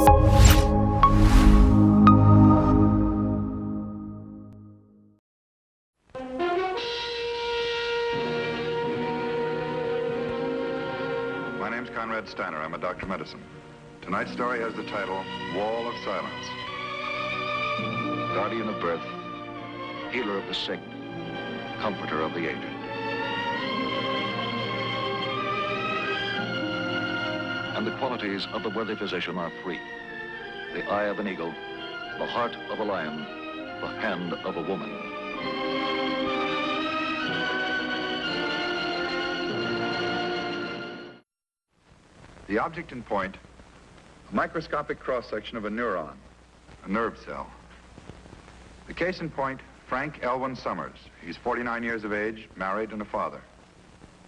My name's Konrad Styner. I'm a doctor of medicine. Tonight's story has the title, Wall of Silence. Guardian of birth, healer of the sick, comforter of the aged. And the qualities of the worthy physician are three: the eye of an eagle, the heart of a lion, the hand of a woman. The object in point, a microscopic cross-section of a neuron, a nerve cell. The case in point, Frank Ellwood Summers. He's 49 years of age, married, and a father.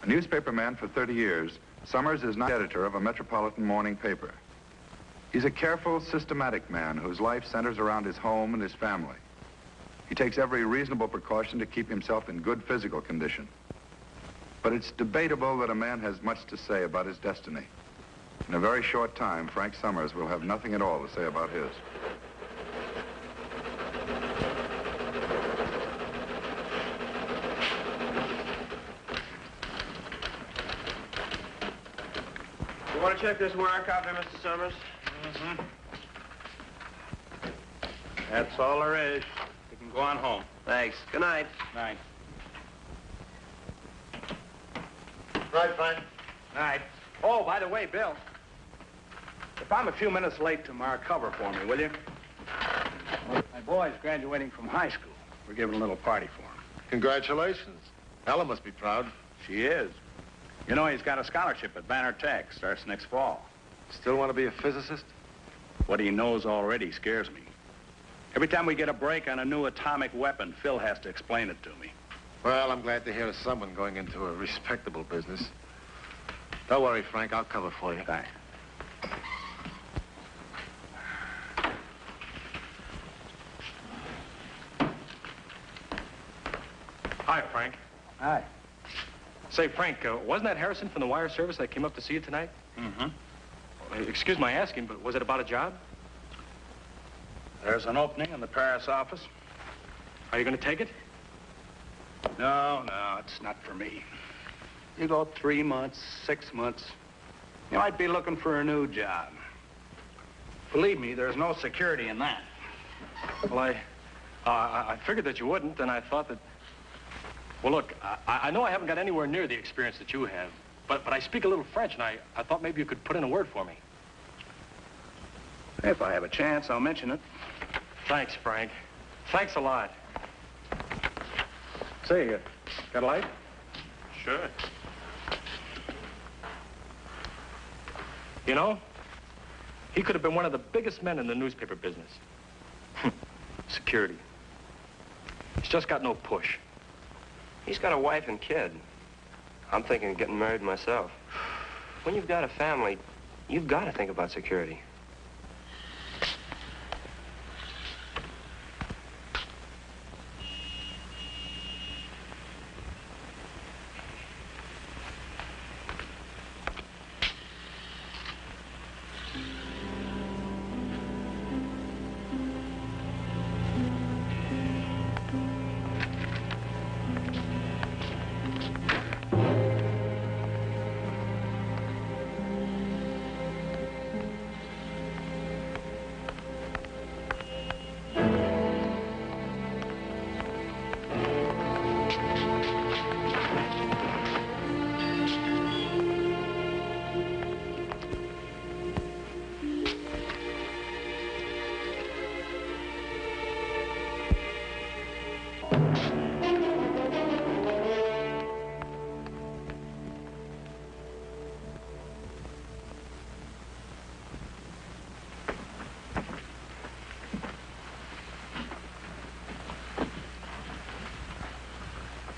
A newspaperman for 30 years, Summers is not editor of a metropolitan morning paper. He's a careful, systematic man whose life centers around his home and his family. He takes every reasonable precaution to keep himself in good physical condition. But it's debatable that a man has much to say about his destiny. In a very short time, Frank Summers will have nothing at all to say about his. You want to check this wire copy, Mr. Summers? Mm-hmm. That's all there is. You can go on home. Thanks. Good night. Night. Right, Frank. Night. Oh, by the way, Bill, if I'm a few minutes late tomorrow, cover for me, will you? My boy's graduating from high school. We're giving a little party for him. Congratulations. Ella must be proud. She is. You know, he's got a scholarship at Banner Tech. Starts next fall. Still want to be a physicist? What he knows already scares me. Every time we get a break on a new atomic weapon, Phil has to explain it to me. Well, I'm glad to hear of someone going into a respectable business. Don't worry, Frank. I'll cover for you. Thanks. Hi, Frank. Hi. Say, Frank, wasn't that Harrison from the wire service that came up to see you tonight? Mm-hmm. Excuse my asking, but was it about a job? There's an opening in the Paris office. Are you going to take it? No, it's not for me. You go 3 months, 6 months, you might be looking for a new job. Believe me, there's no security in that. Well, I figured that you wouldn't, and I thought that... Well, look, I know I haven't got anywhere near the experience that you have, but I speak a little French, and I thought maybe you could put in a word for me. If I have a chance, I'll mention it. Thanks, Frank. Thanks a lot. Say, got a light? Sure. You know, he could have been one of the biggest men in the newspaper business. Security. He's just got no push. He's got a wife and kid. I'm thinking of getting married myself. When you've got a family, you've got to think about security.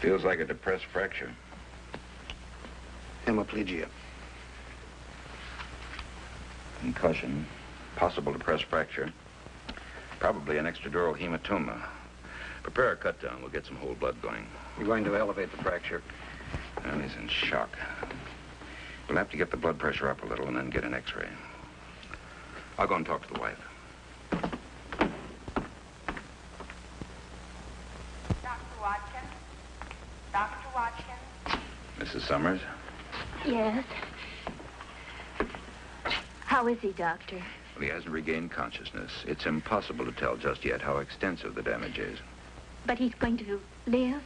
Feels like a depressed fracture. Hemiplegia. Concussion, possible depressed fracture, probably an extradural hematoma. Prepare a cut down. We'll get some whole blood going. We're going to elevate the fracture. Well, he's in shock. We'll have to get the blood pressure up a little and then get an x-ray. I'll go and talk to the wife. Dr. Watkins? Dr. Watkins? Mrs. Summers? Yes. How is he, Doctor? Well, he hasn't regained consciousness. It's impossible to tell just yet how extensive the damage is. But he's going to live?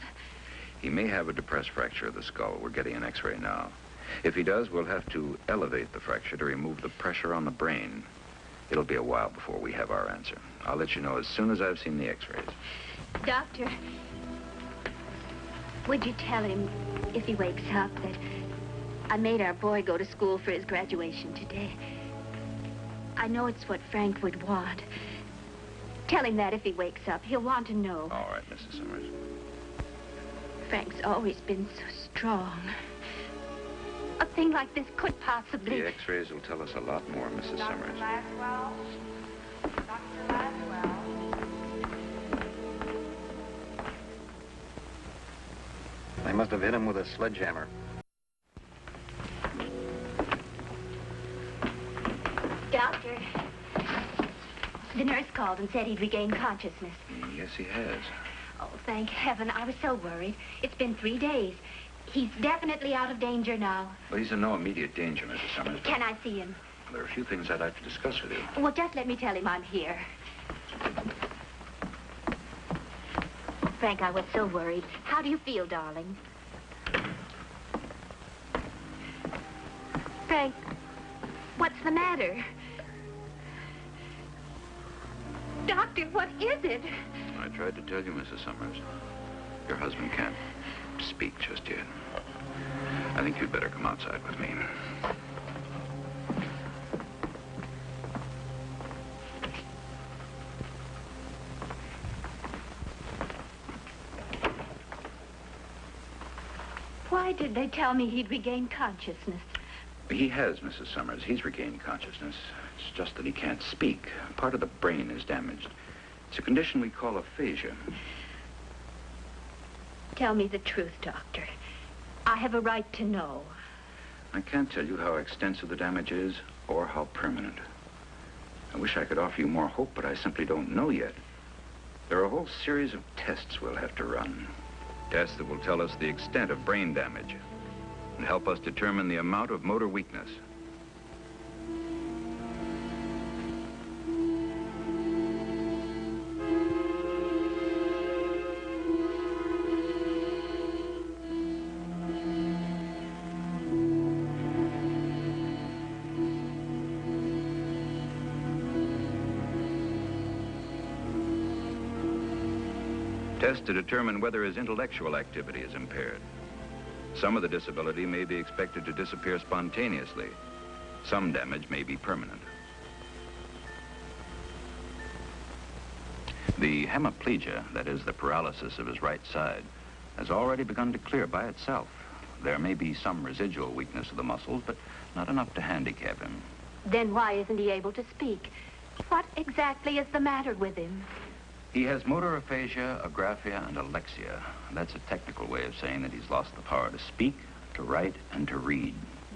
He may have a depressed fracture of the skull. We're getting an x-ray now. If he does, we'll have to elevate the fracture to remove the pressure on the brain. It'll be a while before we have our answer. I'll let you know as soon as I've seen the x-rays. Doctor, would you tell him, if he wakes up, that I made our boy go to school for his graduation today? I know it's what Frank would want. Tell him that if he wakes up, he'll want to know. All right, Mrs. Summers. Frank's always been so strong. A thing like this could possibly... The x-rays will tell us a lot more, Mrs. Summers. Laswell? Dr. Laswell? They must have hit him with a sledgehammer. Doctor, the nurse called and said he'd regained consciousness. Yes, he has. Oh, thank heaven. I was so worried. It's been 3 days. He's definitely out of danger now. Well, he's in no immediate danger, Mrs. Summers. Can I see him? There are a few things I'd like to discuss with you. Well, just let me tell him I'm here. Frank, I was so worried. How do you feel, darling? Frank, what's the matter? Doctor, what is it? I tried to tell you, Mrs. Summers. Your husband can't speak just yet. I think you'd better come outside with me. Why did they tell me he'd regained consciousness? He has, Mrs. Summers. He's regained consciousness. It's just that he can't speak. Part of the brain is damaged. It's a condition we call aphasia. Tell me the truth, Doctor. I have a right to know. I can't tell you how extensive the damage is or how permanent. I wish I could offer you more hope, but I simply don't know yet. There are a whole series of tests we'll have to run. Tests that will tell us the extent of brain damage and help us determine the amount of motor weakness. Tests to determine whether his intellectual activity is impaired. Some of the disability may be expected to disappear spontaneously. Some damage may be permanent. The hemiplegia, that is the paralysis of his right side, has already begun to clear by itself. There may be some residual weakness of the muscles, but not enough to handicap him. Then why isn't he able to speak? What exactly is the matter with him? He has motor aphasia, agraphia, and alexia. That's a technical way of saying that he's lost the power to speak, to write, and to read.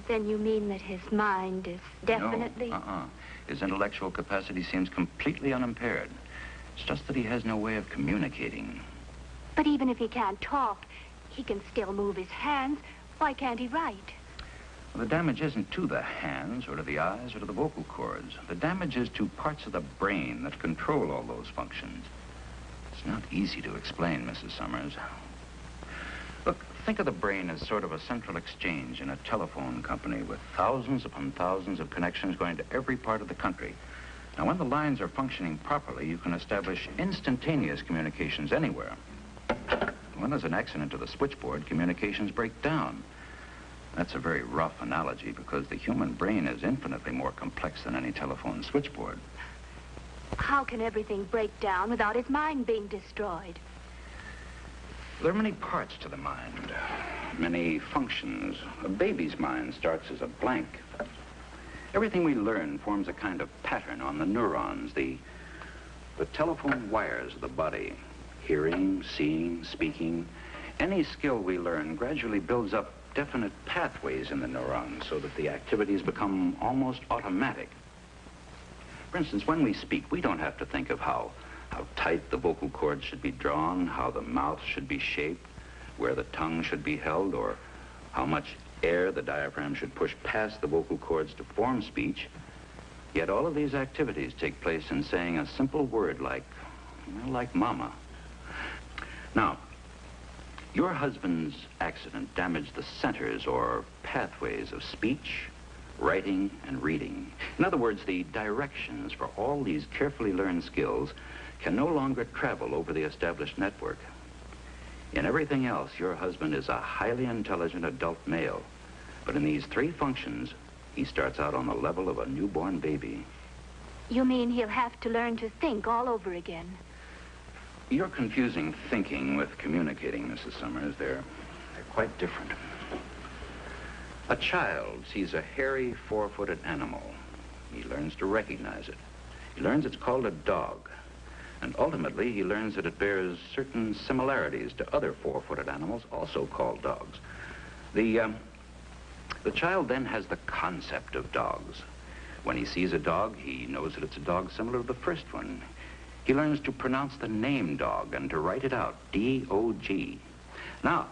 Then you mean that his mind is definitely... No, His intellectual capacity seems completely unimpaired. It's just that he has no way of communicating. But even if he can't talk, he can still move his hands. Why can't he write? Well, the damage isn't to the hands or to the eyes or to the vocal cords. The damage is to parts of the brain that control all those functions. It's not easy to explain, Mrs. Summers. Look, think of the brain as sort of a central exchange in a telephone company with thousands upon thousands of connections going to every part of the country. Now, when the lines are functioning properly, you can establish instantaneous communications anywhere. When there's an accident to the switchboard, communications break down. That's a very rough analogy because the human brain is infinitely more complex than any telephone switchboard. How can everything break down without his mind being destroyed? There are many parts to the mind, many functions. A baby's mind starts as a blank. Everything we learn forms a kind of pattern on the neurons, the telephone wires of the body. Hearing, seeing, speaking. Any skill we learn gradually builds up definite pathways in the neurons so that the activities become almost automatic. For For instance, when we speak, we don't have to think of how tight the vocal cords should be drawn, how the mouth should be shaped, where the tongue should be held, or how much air the diaphragm should push past the vocal cords to form speech. Yet all of these activities take place in saying a simple word like mama. Now, your husband's accident damaged the centers or pathways of speech, writing, and reading. In other words, the directions for all these carefully learned skills can no longer travel over the established network. In everything else, your husband is a highly intelligent adult male. But in these three functions, he starts out on the level of a newborn baby. You mean he'll have to learn to think all over again? You're confusing thinking with communicating, Mrs. Summers. They're quite different. A child sees a hairy, four-footed animal. He learns to recognize it. He learns it's called a dog. And ultimately, he learns that it bears certain similarities to other four-footed animals, also called dogs. The child then has the concept of dogs. When he sees a dog, he knows that it's a dog similar to the first one. He learns to pronounce the name dog and to write it out, D-O-G. Now,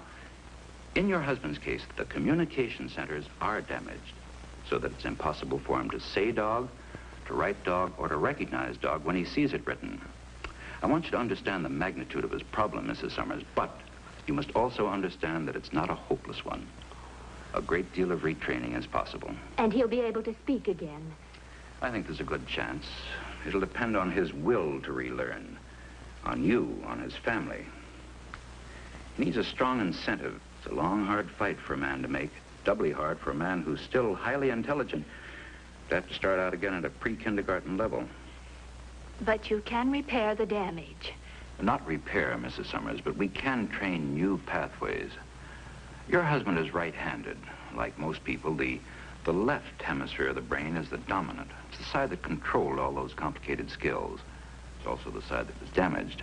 in your husband's case, the communication centers are damaged so that it's impossible for him to say dog, to write dog, or to recognize dog when he sees it written. I want you to understand the magnitude of his problem, Mrs. Summers, but you must also understand that it's not a hopeless one. A great deal of retraining is possible. And he'll be able to speak again? I think there's a good chance. It'll depend on his will to relearn, on you, on his family. He needs a strong incentive. It's a long, hard fight for a man to make, doubly hard for a man who's still highly intelligent to have to start out again at a pre-kindergarten level. But you can repair the damage. Not repair, Mrs. Summers, but we can train new pathways. Your husband is right-handed. Like most people, the left hemisphere of the brain is the dominant. It's the side that controlled all those complicated skills. It's also the side that was damaged.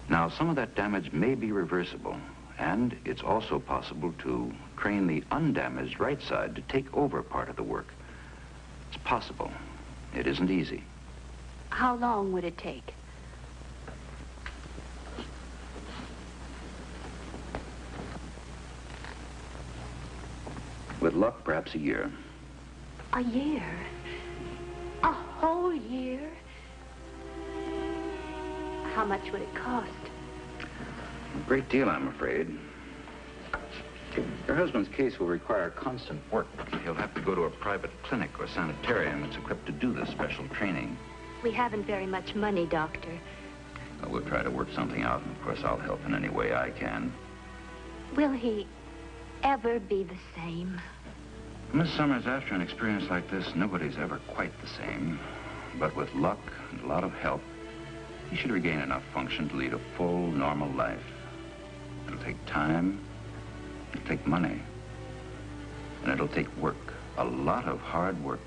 Now, some of that damage may be reversible, and it's also possible to train the undamaged right side to take over part of the work. It's possible. It isn't easy. How long would it take? With luck, perhaps a year. A year? A whole year? How much would it cost? A great deal, I'm afraid. Your husband's case will require constant work. He'll have to go to a private clinic or sanitarium that's equipped to do this special training. We haven't very much money, Doctor. Well, we'll try to work something out, and of course I'll help in any way I can. Will he ever be the same? Miss Summers, after an experience like this, nobody's ever quite the same. But with luck and a lot of help, he should regain enough function to lead a full, normal life. It'll take time, it'll take money, and it'll take work, a lot of hard work.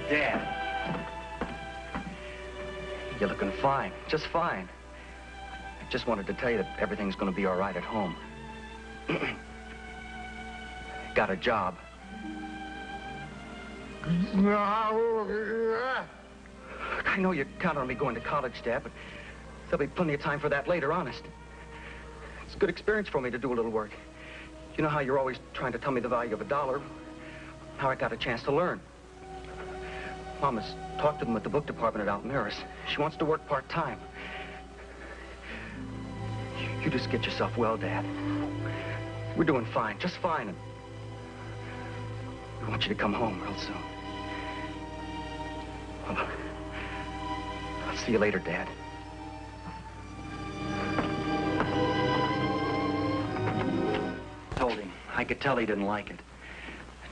Dad, you're looking fine, just fine. I just wanted to tell you that everything's going to be all right at home. Got a job. I know you count on me going to college, Dad, but there'll be plenty of time for that later, honest. It's a good experience for me to do a little work. You know how you're always trying to tell me the value of $1? Now I got a chance to learn. Mom has talked to them at the book department at Almaris. She wants to work part-time. You just get yourself well, Dad. We're doing fine, just fine. And we want you to come home real soon. Well, I'll see you later, Dad. Told him. I could tell he didn't like it.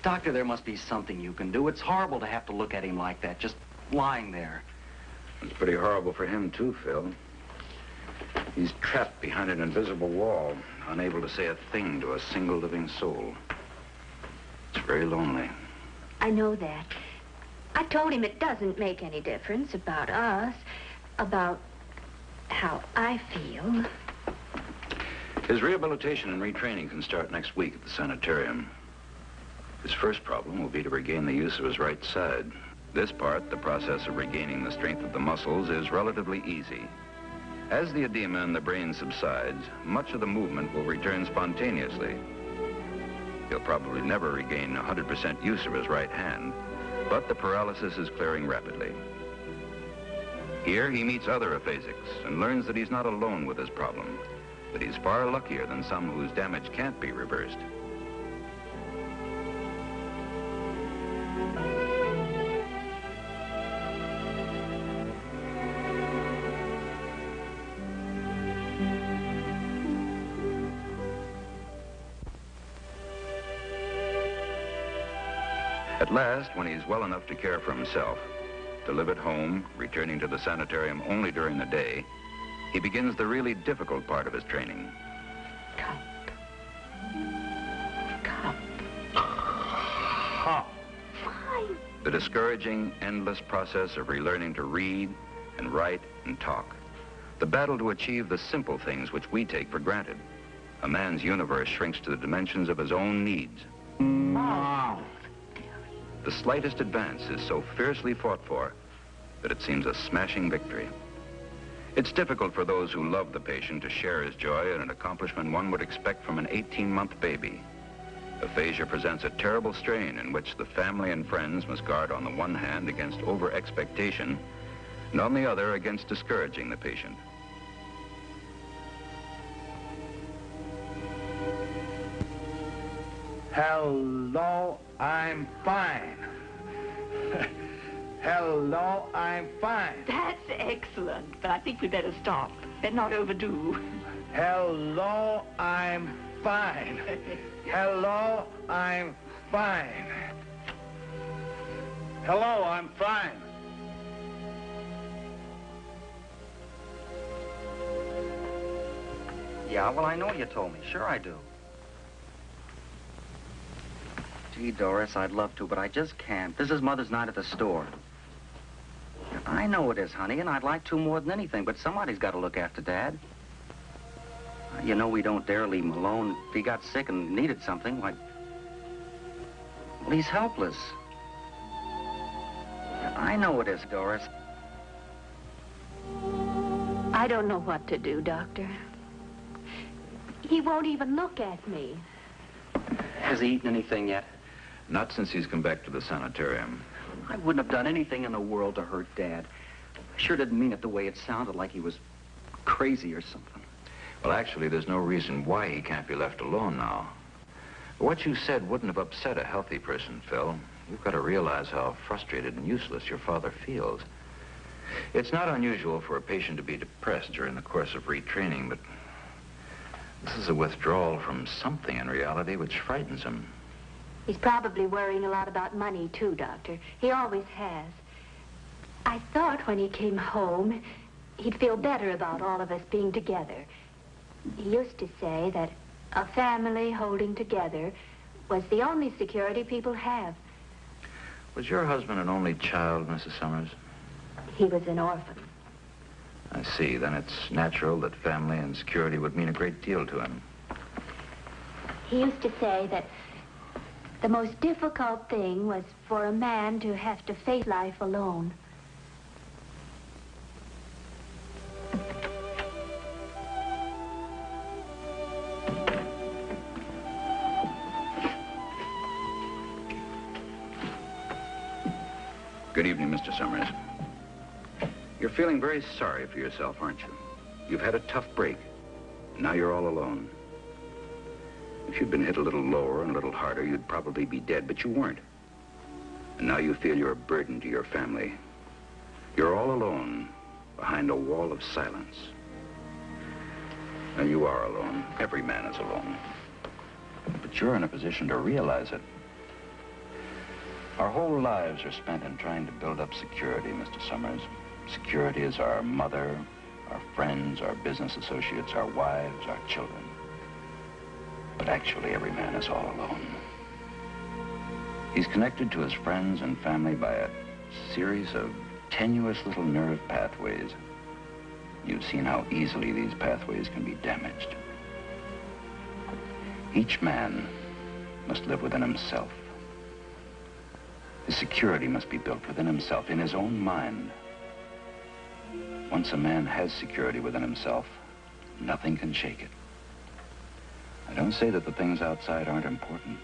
Doctor, there must be something you can do. It's horrible to have to look at him like that, just lying there. It's pretty horrible for him, too, Phil. He's trapped behind an invisible wall, unable to say a thing to a single living soul. It's very lonely. I know that. I told him it doesn't make any difference about us, about how I feel. His rehabilitation and retraining can start next week at the sanitarium. His first problem will be to regain the use of his right side. This part, the process of regaining the strength of the muscles, is relatively easy. As the edema in the brain subsides, much of the movement will return spontaneously. He'll probably never regain 100% use of his right hand, but the paralysis is clearing rapidly. Here, he meets other aphasics and learns that he's not alone with his problem, that he's far luckier than some whose damage can't be reversed. At last, when he's well enough to care for himself, to live at home, returning to the sanitarium only during the day, he begins the really difficult part of his training. Cup. Fine. The discouraging, endless process of relearning to read and write and talk. The battle to achieve the simple things which we take for granted. A man's universe shrinks to the dimensions of his own needs. Oh. The slightest advance is so fiercely fought for that it seems a smashing victory. It's difficult for those who love the patient to share his joy in an accomplishment one would expect from an 18-month baby. Aphasia presents a terrible strain in which the family and friends must guard on the one hand against over-expectation and on the other against discouraging the patient. Hello, I'm fine. Hello, I'm fine. That's excellent, but I think we better stop. Better not overdo. Hello, I'm fine. Hello, I'm fine. Hello, I'm fine. Yeah, well, I know you told me. Sure I do. Gee, Doris, I'd love to, but I just can't. This is Mother's night at the store. I know it is, honey, and I'd like to more than anything, but somebody's got to look after Dad. You know we don't dare leave him alone. If he got sick and needed something, why... Well, he's helpless. I know it is, Doris. I don't know what to do, Doctor. He won't even look at me. Has he eaten anything yet? Not since he's come back to the sanitarium. I wouldn't have done anything in the world to hurt Dad. I sure didn't mean it the way it sounded, like he was crazy or something. Well, actually, there's no reason why he can't be left alone now. What you said wouldn't have upset a healthy person, Phil. You've got to realize how frustrated and useless your father feels. It's not unusual for a patient to be depressed during the course of retraining, but this is a withdrawal from something in reality which frightens him. He's probably worrying a lot about money, too, Doctor. He always has. I thought when he came home, he'd feel better about all of us being together. He used to say that a family holding together was the only security people have. Was your husband an only child, Mrs. Summers? He was an orphan. I see. Then it's natural that family and security would mean a great deal to him. He used to say that the most difficult thing was for a man to have to face life alone. Good evening, Mr. Summers. You're feeling very sorry for yourself, aren't you? You've had a tough break. Now you're all alone. If you'd been hit a little lower and a little harder, you'd probably be dead, but you weren't. And now you feel you're a burden to your family. You're all alone behind a wall of silence. And you are alone. Every man is alone. But you're in a position to realize it. Our whole lives are spent in trying to build up security, Mr. Summers. Security is our mother, our friends, our business associates, our wives, our children. But actually, every man is all alone. He's connected to his friends and family by a series of tenuous little nerve pathways. You've seen how easily these pathways can be damaged. Each man must live within himself, His security must be built within himself, in his own mind. Once a man has security within himself, nothing can shake it. I don't say that the things outside aren't important,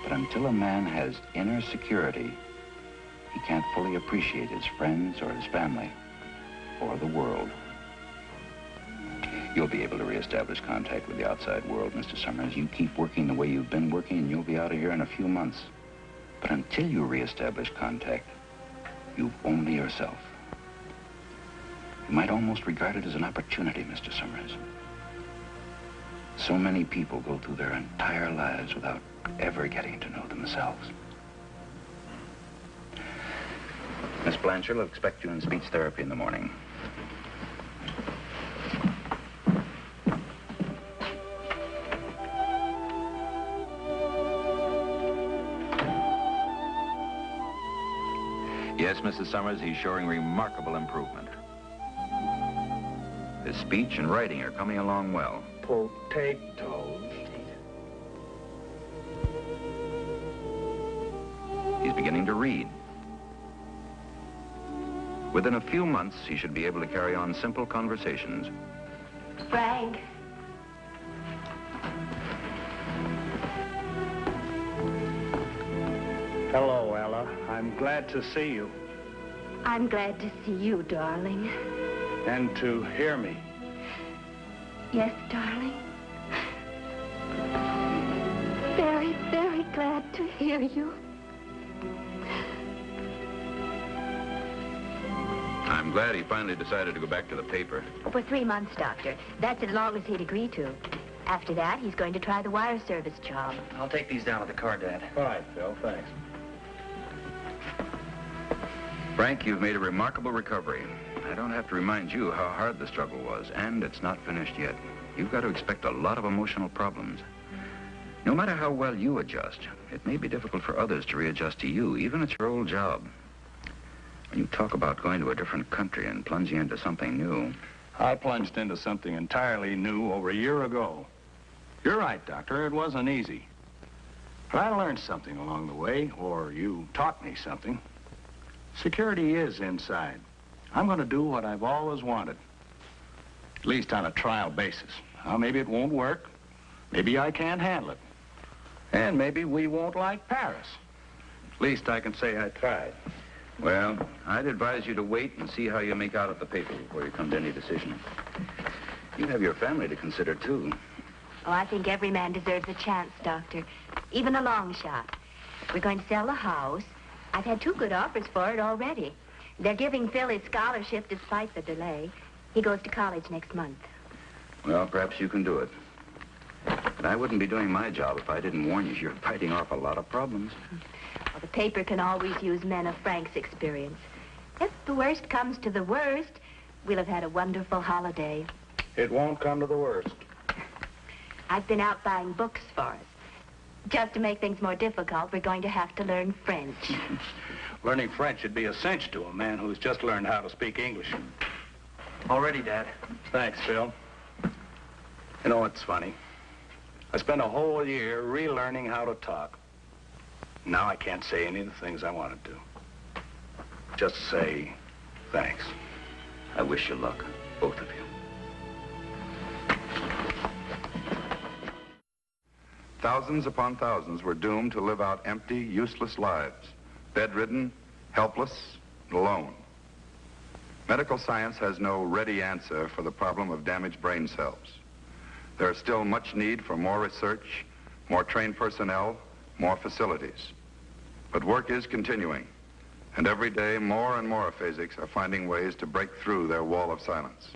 but until a man has inner security, he can't fully appreciate his friends or his family or the world. You'll be able to reestablish contact with the outside world, Mr. Summers. You keep working the way you've been working, and you'll be out of here in a few months. But until you reestablish contact, you've only yourself. You might almost regard it as an opportunity, Mr. Summers. So many people go through their entire lives without ever getting to know themselves. Miss Blanchard will expect you in speech therapy in the morning. Yes, Mrs. Summers, he's showing remarkable improvement. His speech and writing are coming along well. Potatoes. He's beginning to read. Within a few months, he should be able to carry on simple conversations. Frank. Hello, Ella. I'm glad to see you. I'm glad to see you, darling. And to hear me. Yes, darling. Very, very glad to hear you. I'm glad he finally decided to go back to the paper. For 3 months, Doctor. That's as long as he'd agree to. After that, he's going to try the wire service job. I'll take these down to the car, Dad. All right, Phil, thanks. Frank, you've made a remarkable recovery. I don't have to remind you how hard the struggle was, and it's not finished yet. You've got to expect a lot of emotional problems. No matter how well you adjust, it may be difficult for others to readjust to you, even at your old job. When you talk about going to a different country and plunging into something new... I plunged into something entirely new over a year ago. You're right, Doctor. It wasn't easy. But I learned something along the way, or you taught me something. Security is inside. I'm going to do what I've always wanted. At least on a trial basis. Now, maybe it won't work. Maybe I can't handle it. And maybe we won't like Paris. At least I can say I tried. Well, I'd advise you to wait and see how you make out at the paper before you come to any decision. You have your family to consider, too. Oh, I think every man deserves a chance, Doctor. Even a long shot. We're going to sell the house. I've had 2 good offers for it already. They're giving Phil his scholarship despite the delay. He goes to college next month. Well, perhaps you can do it. But I wouldn't be doing my job if I didn't warn you. You're fighting off a lot of problems. Well, the paper can always use men of Frank's experience. If the worst comes to the worst, we'll have had a wonderful holiday. It won't come to the worst. I've been out buying books for us. Just to make things more difficult, we're going to have to learn French. Learning French should be a cinch to a man who's just learned how to speak English. Already, Dad. Thanks, Phil. You know, it's funny. I spent a whole year relearning how to talk. Now I can't say any of the things I want to do. Just say thanks. I wish you luck, both of you. Thousands upon thousands were doomed to live out empty, useless lives, bedridden, helpless, and alone. Medical science has no ready answer for the problem of damaged brain cells. There is still much need for more research, more trained personnel, more facilities. But work is continuing, and every day more and more aphasics are finding ways to break through their wall of silence.